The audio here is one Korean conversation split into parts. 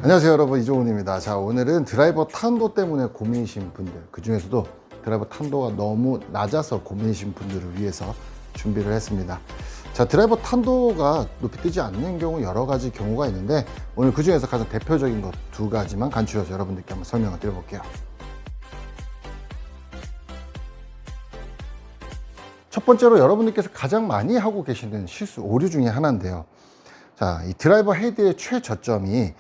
안녕하세요 여러분, 이종훈입니다. 자, 오늘은 드라이버 탄도 때문에 고민이신 분들, 그 중에서도 드라이버 탄도가 너무 낮아서 고민이신 분들을 위해서 준비를 했습니다. 자, 드라이버 탄도가 높이 뜨지 않는 경우 여러 가지 경우가 있는데, 오늘 그 중에서 가장 대표적인 것 두 가지만 간추려서 여러분들께 한번 설명을 드려볼게요. 첫 번째로 여러분들께서 가장 많이 하고 계시는 실수, 오류 중에 하나인데요. 자, 이 드라이버 헤드의 최저점이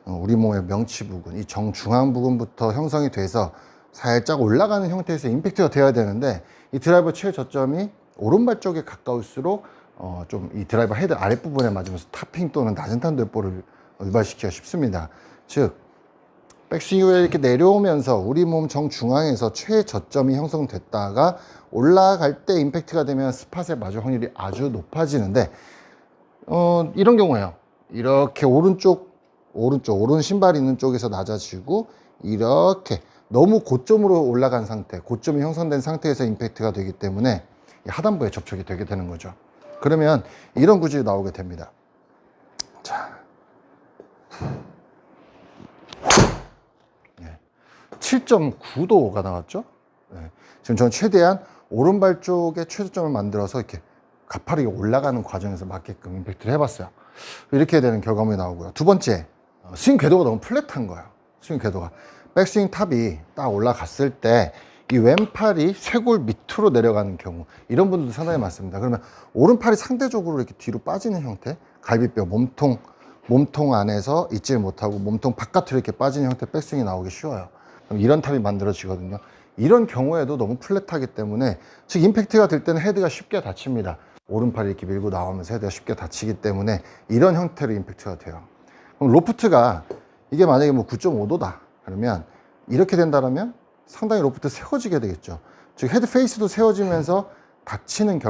우리 몸의 명치 부근, 이 정중앙 부근부터 형성이 돼서 살짝 올라가는 형태에서 임팩트가 되어야 되는데, 이 드라이버 최저점이 오른발 쪽에 가까울수록 좀 이 드라이버 헤드 아랫부분에 맞으면서 타핑 또는 낮은 탄도의 볼을 유발시키기가 쉽습니다. 즉, 백스윙 후에 이렇게 내려오면서 우리 몸 정중앙에서 최저점이 형성됐다가 올라갈 때 임팩트가 되면 스팟에 맞을 확률이 아주 높아지는데, 이런 경우에요. 이렇게 오른 신발 있는 쪽에서 낮아지고 이렇게 너무 고점으로 올라간 상태, 고점이 형성된 상태에서 임팩트가 되기 때문에 하단부에 접촉이 되게 되는 거죠. 그러면 이런 구질이 나오게 됩니다. 자, 7.9도가 나왔죠. 지금 저는 최대한 오른발 쪽에 최저점을 만들어서 이렇게 가파르게 올라가는 과정에서 맞게끔 임팩트를 해봤어요. 이렇게 되는 결과물이 나오고요. 두 번째, 스윙 궤도가 너무 플랫한 거예요. 스윙 궤도가. 백스윙 탑이 딱 올라갔을 때 이 왼팔이 쇄골 밑으로 내려가는 경우, 이런 분들도 상당히 많습니다. 그러면 오른팔이 상대적으로 이렇게 뒤로 빠지는 형태, 갈비뼈, 몸통 안에서 있지 못하고 몸통 바깥으로 이렇게 빠지는 형태 백스윙이 나오기 쉬워요. 그럼 이런 탑이 만들어지거든요. 이런 경우에도 너무 플랫하기 때문에, 즉 임팩트가 될 때는 헤드가 쉽게 다칩니다. 오른팔이 이렇게 밀고 나오면서 헤드가 쉽게 다치기 때문에 이런 형태로 임팩트가 돼요. 그럼 로프트가 이게 만약에 뭐 9.5도다 그러면 이렇게 된다면 상당히 로프트 세워지게 되겠죠. 즉 헤드 페이스도 세워지면서 닫히는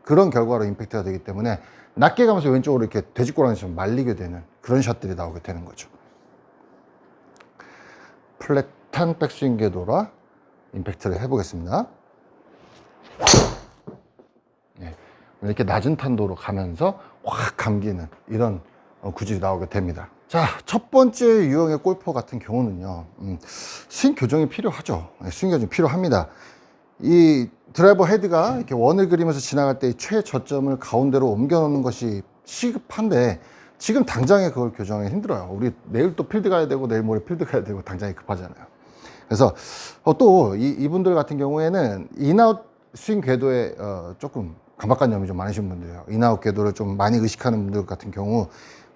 그런 결과로 임팩트가 되기 때문에 낮게 가면서 왼쪽으로 이렇게 돼지꼬랑이처럼 말리게 되는 그런 샷들이 나오게 되는 거죠. 플랫한 백스윙 궤도라 임팩트를 해보겠습니다. 이렇게 낮은 탄도로 가면서 확 감기는 이런 구질이 나오게 됩니다. 자, 첫 번째 유형의 골퍼 같은 경우는요, 스윙 교정이 필요하죠. 스윙 교정이 필요합니다. 이 드라이버 헤드가 이렇게 원을 그리면서 지나갈 때 최저점을 가운데로 옮겨 놓는 것이 시급한데, 지금 당장에 그걸 교정하기 힘들어요. 우리 내일 또 필드 가야 되고 내일 모레 필드 가야 되고 당장에 급하잖아요. 그래서 또 이분들 같은 경우에는 인아웃 스윙 궤도에 조금 강박관념이 좀 많으신 분들이에요. 인아웃 궤도를 좀 많이 의식하는 분들 같은 경우,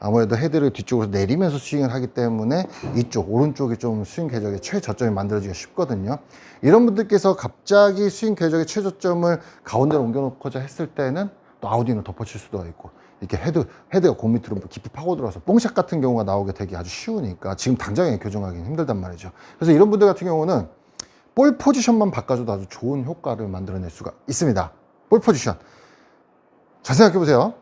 아무래도 헤드를 뒤쪽으로 내리면서 스윙을 하기 때문에 이쪽 오른쪽이 좀 스윙 궤적의 최저점이 만들어지기가 쉽거든요. 이런 분들께서 갑자기 스윙 궤적의 최저점을 가운데로 옮겨놓고자 했을 때는 또 아웃인을 덮어칠 수도 있고, 이렇게 헤드가 공 밑으로 깊이 파고들어서 뽕샷 같은 경우가 나오게 되기 아주 쉬우니까 지금 당장에 교정하기는 힘들단 말이죠. 그래서 이런 분들 같은 경우는 볼 포지션만 바꿔줘도 아주 좋은 효과를 만들어낼 수가 있습니다. 볼 포지션 잘 생각해 보세요.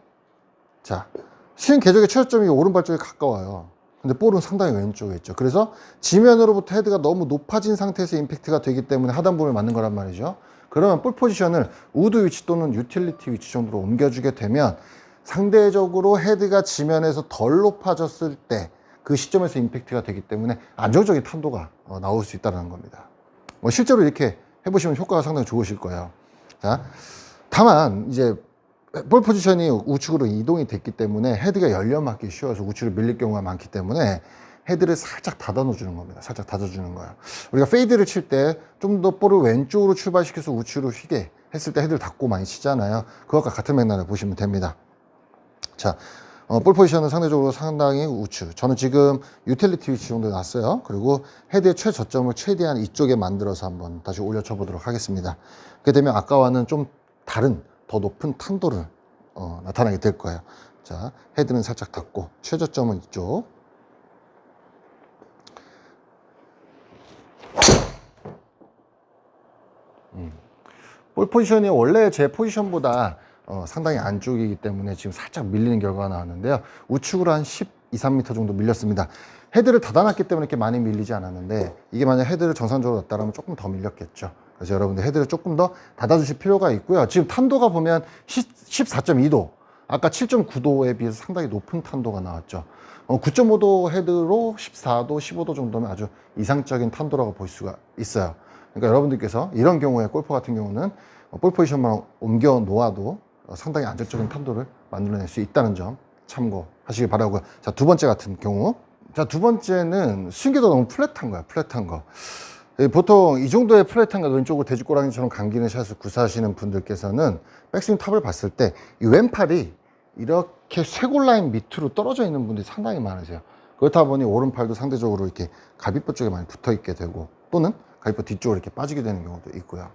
자, 스윙 궤적의 최저점이 오른발 쪽에 가까워요. 근데 볼은 상당히 왼쪽에 있죠. 그래서 지면으로부터 헤드가 너무 높아진 상태에서 임팩트가 되기 때문에 하단부를 맞는 거란 말이죠. 그러면 볼 포지션을 우드 위치 또는 유틸리티 위치 정도로 옮겨주게 되면 상대적으로 헤드가 지면에서 덜 높아졌을 때 그 시점에서 임팩트가 되기 때문에 안정적인 탄도가 나올 수 있다는 겁니다. 실제로 이렇게 해보시면 효과가 상당히 좋으실 거예요. 자, 다만 이제 볼 포지션이 우측으로 이동이 됐기 때문에 헤드가 열려 맞기 쉬워서 우측으로 밀릴 경우가 많기 때문에 헤드를 살짝 닫아 놓어주는 겁니다. 살짝 닫아주는 거예요. 우리가 페이드를 칠 때 좀 더 볼을 왼쪽으로 출발시켜서 우측으로 휘게 했을 때 헤드를 닫고 많이 치잖아요. 그것과 같은 맥락을 보시면 됩니다. 자, 볼 포지션은 상대적으로 상당히 우측. 저는 지금 유틸리티 위치 정도 놨어요. 그리고 헤드의 최저점을 최대한 이쪽에 만들어서 한번 다시 올려쳐 보도록 하겠습니다. 그렇게 되면 아까와는 좀 다른 더 높은 탄도를 나타나게 될 거예요. 자, 헤드는 살짝 닫고 최저점은 이쪽. 볼 포지션이 원래 제 포지션보다 상당히 안쪽이기 때문에 지금 살짝 밀리는 결과가 나왔는데요. 우측으로 한 12, 3m 정도 밀렸습니다. 헤드를 닫아놨기 때문에 이렇게 많이 밀리지 않았는데, 이게 만약 헤드를 정상적으로 놨다면 조금 더 밀렸겠죠. 그래서 여러분들 헤드를 조금 더 닫아주실 필요가 있고요. 지금 탄도가 보면 14.2도, 아까 7.9도에 비해서 상당히 높은 탄도가 나왔죠. 9.5도 헤드로 14도, 15도 정도면 아주 이상적인 탄도라고 볼 수가 있어요. 그러니까 여러분들께서 이런 경우에 골퍼 같은 경우는 볼 포지션만 옮겨 놓아도 상당히 안정적인 탄도를 만들어낼 수 있다는 점 참고하시기 바라고요. 자, 두 번째 같은 경우. 자, 두 번째는 스윙궤도 너무 플랫한 거야, 플랫한 거. 보통 이 정도의 플랫한 거, 왼쪽으로 돼지꼬랑지처럼 감기는 샷을 구사하시는 분들께서는 백스윙 탑을 봤을 때 이 왼팔이 이렇게 쇄골 라인 밑으로 떨어져 있는 분들이 상당히 많으세요. 그렇다 보니 오른팔도 상대적으로 이렇게 갈비뼈 쪽에 많이 붙어 있게 되고, 또는 갈비뼈 뒤쪽으로 이렇게 빠지게 되는 경우도 있고요.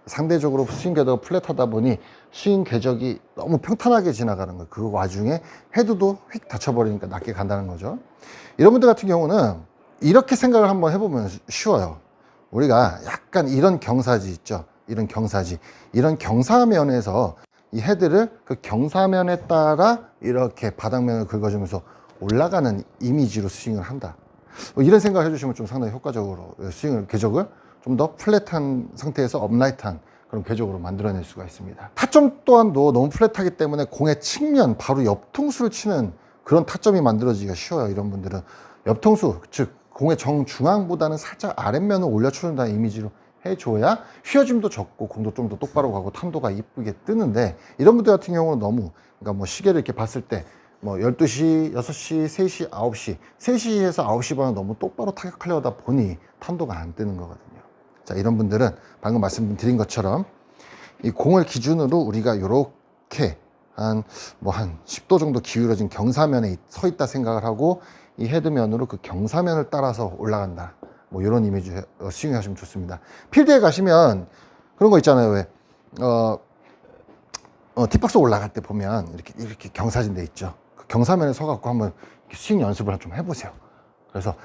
상대적으로 스윙 궤도가 플랫하다 보니 스윙 궤적이 너무 평탄하게 지나가는 거예요. 그 와중에 헤드도 휙 닫혀버리니까 낮게 간다는 거죠. 이런 분들 같은 경우는 이렇게 생각을 한번 해보면 쉬워요. 우리가 약간 이런 경사지 있죠. 이런 경사지. 이런 경사면에서 이 헤드를 그 경사면에 따라 이렇게 바닥면을 긁어주면서 올라가는 이미지로 스윙을 한다. 이런 생각을 해주시면 좀 상당히 효과적으로 스윙을, 궤적을 좀 더 플랫한 상태에서 업라이트한 그런 궤적으로 만들어낼 수가 있습니다. 타점 또한도 너무 플랫하기 때문에 공의 측면, 바로 옆통수를 치는 그런 타점이 만들어지기가 쉬워요. 이런 분들은 옆통수, 즉 공의 정중앙보다는 살짝 아랫면을 올려주는다는 이미지로 해줘야 휘어짐도 적고 공도 좀 더 똑바로 가고 탄도가 이쁘게 뜨는데, 이런 분들 같은 경우는 너무, 그러니까 뭐 시계를 이렇게 봤을 때 뭐 12시, 6시, 3시, 9시, 3시에서 9시 반은 너무 똑바로 타격하려다 보니 탄도가 안 뜨는 거거든요. 자, 이런 분들은 방금 말씀드린 것처럼 이 공을 기준으로 우리가 이렇게 한 10도 정도 기울어진 경사면에 서 있다 생각을 하고 이 헤드면으로 그 경사면을 따라서 올라간다. 뭐 이런 이미지 스윙 하시면 좋습니다. 필드에 가시면 그런 거 있잖아요. 왜 티박스 올라갈 때 보면 이렇게 경사진 데 있죠. 그 경사면에 서갖고 한번 스윙 연습을 좀 해보세요. 그래서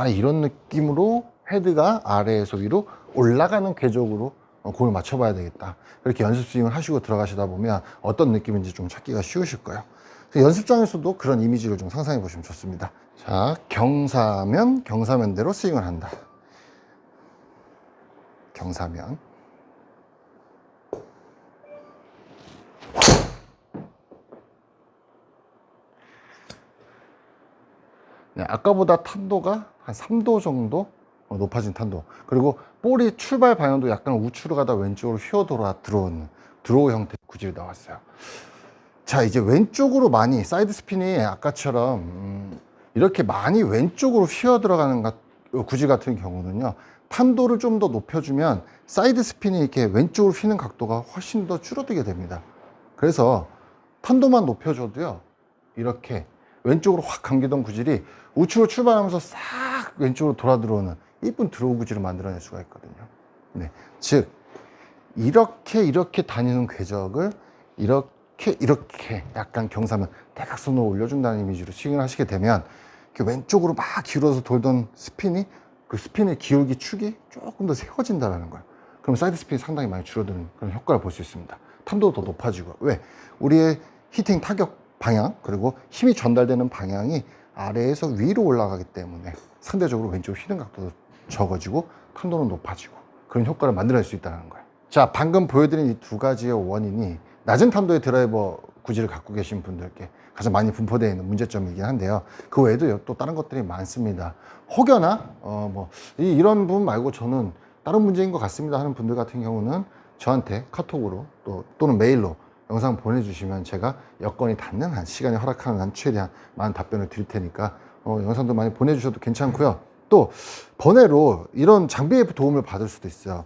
이런 느낌으로 헤드가 아래에서 위로 올라가는 궤적으로 공을 맞춰봐야 되겠다. 그렇게 연습 스윙을 하시고 들어가시다 보면 어떤 느낌인지 좀 찾기가 쉬우실 거예요. 연습장에서도 그런 이미지를 좀 상상해 보시면 좋습니다. 자, 경사면대로 스윙을 한다. 경사면. 네, 아까보다 탄도가 한 3도 정도 높아진 탄도. 그리고 볼이 출발 방향도 약간 우측으로 가다 왼쪽으로 휘어 돌아 들어오는 드로우 형태의 구질이 나왔어요. 자, 이제 왼쪽으로 많이 사이드 스핀이 아까처럼 이렇게 많이 왼쪽으로 휘어 들어가는 구질 같은 경우는요, 탄도를 좀 더 높여주면 사이드 스핀이 이렇게 왼쪽으로 휘는 각도가 훨씬 더 줄어들게 됩니다. 그래서 탄도만 높여줘도요, 이렇게 왼쪽으로 확 감기던 구질이 우측으로 출발하면서 싹 왼쪽으로 돌아 들어오는 이쁜 드로우 구질을 만들어낼 수가 있거든요. 네, 즉 이렇게 다니는 궤적을 이렇게 약간 경사면 대각선으로 올려준다는 이미지로 스윙을 하시게 되면 왼쪽으로 막 기울어서 돌던 스핀이, 그 스핀의 기울기 축이 조금 더 세워진다는 거예요. 그럼 사이드 스핀이 상당히 많이 줄어드는 그런 효과를 볼 수 있습니다. 탄도도 더 높아지고. 왜? 우리의 히팅 타격 방향, 그리고 힘이 전달되는 방향이 아래에서 위로 올라가기 때문에 상대적으로 왼쪽으로 휘는 각도도 적어지고 탄도는 높아지고 그런 효과를 만들어낼 수 있다는 거예요. 자, 방금 보여드린 이 두 가지의 원인이 낮은 탄도의 드라이버 구질을 갖고 계신 분들께 가장 많이 분포되어 있는 문제점이긴 한데요. 그 외에도 또 다른 것들이 많습니다. 혹여나 이런 부분 말고 저는 다른 문제인 것 같습니다 하는 분들 같은 경우는 저한테 카톡으로 또는 메일로 영상 보내주시면 제가 여건이 닿는 한, 시간이 허락하는 한 최대한 많은 답변을 드릴 테니까 영상도 많이 보내주셔도 괜찮고요. 또 번외로 이런 장비의 도움을 받을 수도 있어요.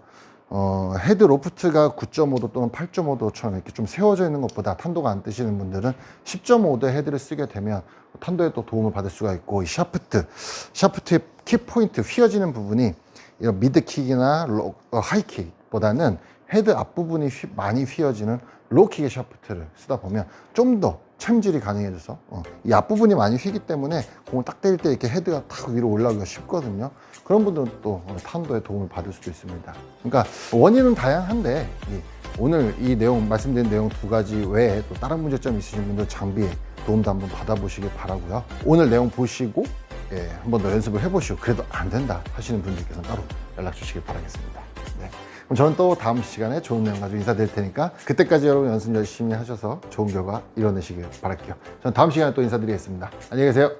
헤드 로프트가 9.5도 또는 8.5도처럼 이렇게 좀 세워져 있는 것보다 탄도가 안 뜨시는 분들은 10.5도 헤드를 쓰게 되면 탄도에 또 도움을 받을 수가 있고, 이 샤프트의 키포인트, 휘어지는 부분이 이런 미드킥이나 하이킥보다는 헤드 앞부분이 많이 휘어지는 로우킥의 샤프트를 쓰다 보면 좀 더 참질이 가능해져서 이 앞부분이 많이 휘기 때문에 공을 딱 때릴 때 이렇게 헤드가 탁 위로 올라오기가 쉽거든요. 그런 분들은 또 탄도에 도움을 받을 수도 있습니다. 그러니까 원인은 다양한데 오늘 이 내용, 말씀드린 내용 두 가지 외에 또 다른 문제점이 있으신 분들 장비에 도움도 한번 받아보시길 바라고요. 오늘 내용 보시고 한번 더 연습을 해보시고 그래도 안 된다 하시는 분들께서는 따로 연락 주시길 바라겠습니다. 네. 그럼 저는 또 다음 시간에 좋은 내용 가지고 인사드릴 테니까 그때까지 여러분 연습 열심히 하셔서 좋은 결과 이뤄내시길 바랄게요. 저는 다음 시간에 또 인사드리겠습니다. 안녕히 계세요.